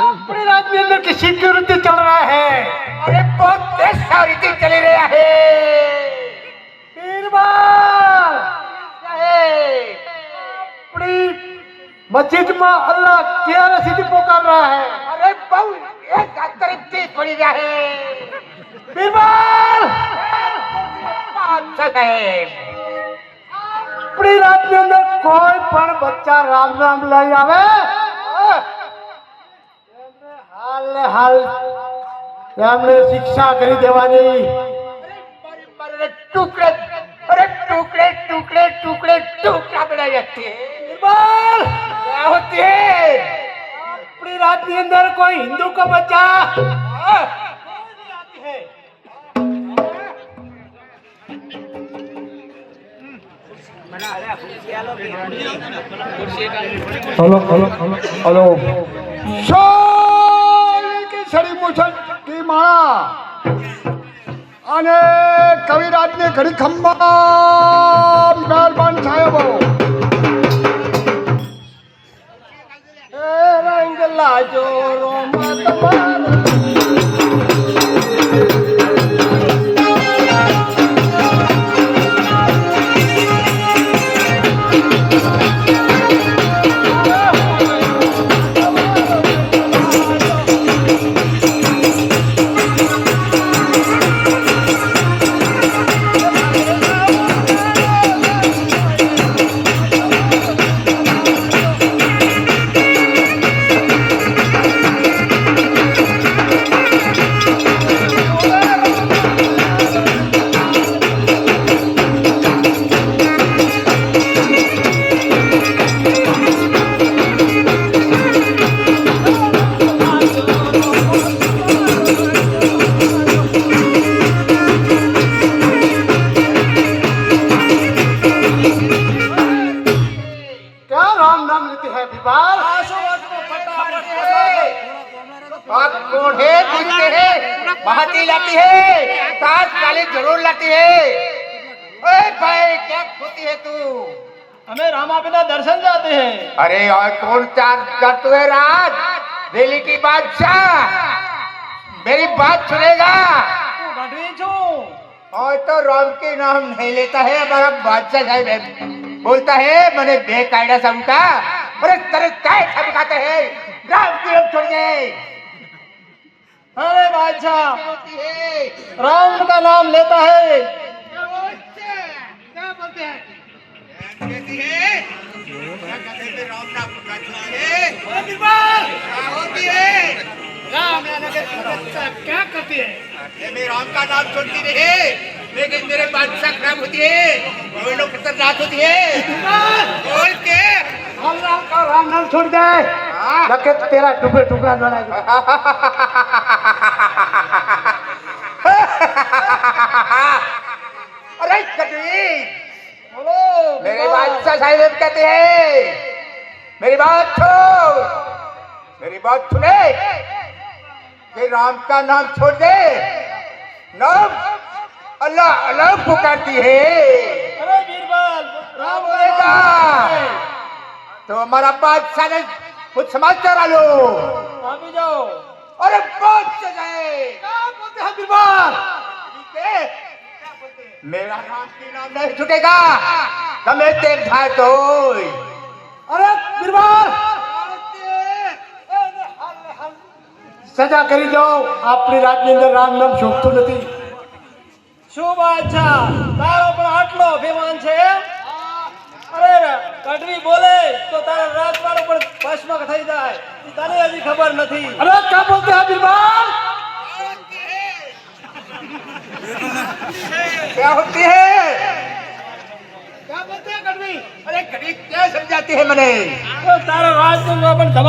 अपने राज्य में अंदर किसी की रीति चल रहा है। अरे बहुत तेज रीति चली रहा है। बीरबल अपनी मस्जिद में अल्लाह क्या रसीदी पुकार रहा है। अरे बहु एक तरक्की पड़ी रहा है। बीरबल अपनी राज्य में अंदर कोई पण बच्चा राम राम लई आवे हाल हमने शिक्षा करी देवानी। टुकड़े अरे टुकड़े टुकड़े टुकड़े टुकड़ा बनाई जाती है। क्या होती है अपनी रात के अंदर कोई हिंदू का बच्चा हेलो हेलो हेलो છડી પૂછન કી માળા અને કવિરાજને ઘડી ખંભા મહેરબાન સાહેબો એ રંગ લાજો રોમા તમારો बहाती लाती है, ताज काली जरूर लाती है। ओए भाई क्या खोती है तू? हमें रामा बिना दर्शन जाते हैं। अरे और कौन चार्ज कर तू है राज? दिल्ली की बादशाह, मेरी बात सुनेगा? और तो राम के नाम नहीं लेता है हमारा बादशाह साहब, बोलता है मैंने बेकायदा सबका, अरे तेरे काय सबकाते हैं, राम की नाम छोड़ गए। अरे बादशाह राम का नाम लेता है। क्या बोलते हैं? कहती है क्या कहते हैं राम नाम है। क्या होती है राम क्या करती है? ये मैं राम का नाम छोड़ती नहीं है, लेकिन मेरे बादशाह खराब होती है, वो लोग खतरनाक होती है। बोल के राम का राम नाम छोड़ दे। लगे तेरा टुकड़े टुकड़ा बना दो। अरे कटवी बोलो मेरी बादशाह साहिब कहते हैं, मेरी बात छोड़, मेरी बात सुने कि राम का नाम छोड़ दे, नाम अल्लाह अल्लाह पुकारती है। अरे बीरबल राम बोलेगा तो हमारा बादशाह ने कुछ समाचार आ लो। अभी जाओ। अरे बहुत जाए क्या बोलते हैं बीरबल? ठीक है, मेरा नाम की नाम नहीं छूटेगा, तुम्हें तेर था तो अरे बीरबल સજા કરી જાઓ, આપણી રાજની અંદર રામ નામ શોભતું નથી. શું વાત છે? તારો પણ આટલો અભિમાન છે? અરે કડવી બોલે તો તારા રાજવાળો પણ ભસ્મ થઈ જાય, તને હજી ખબર નથી. અરે ક્યાં બોલતે હે બીરબલ? क्या होती है? क्या बोलते हैं कड़वी? अरे घड़ी क्या समझाती है मैंने? તો તારા રાજનો પણ તમારો